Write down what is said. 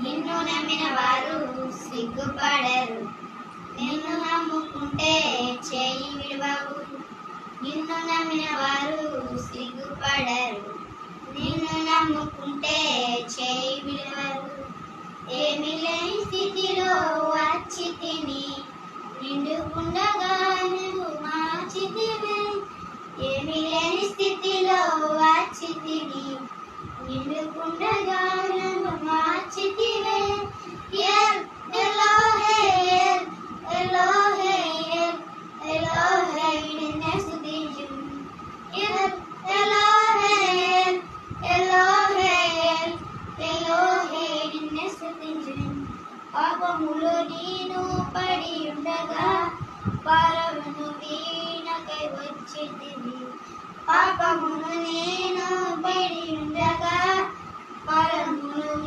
నిన్ను నమ్మిన వారు సిగ్గుపడరు. నిన్ను నమ్ముకుంటే చేయి విడువవు. నిన్ను నమ్మిన వారు సిగ్గుపడరు. నిన్ను నమ్ముకుంటే చేయి విడువరు. ఏమి లేని స్థితిలో వచ్చి తిని నిండుకుండగా నువ్వు మార్చితివి. ఏమి లేని స్థితిలో వచ్చి తిని నిండుకుండగా నువ్వు మార్చితివి. ఎలోహే ఎలోహే ఎలోహే నిన్నే స్తుతించును. ఎలోహే ఎలోహే ఎలోహే నిన్నే స్తుతించును. పాపములో నేను పడి ఉండగా పారమును వీణకై వచ్చితివి. పాపమును నేను పడి ఉండగా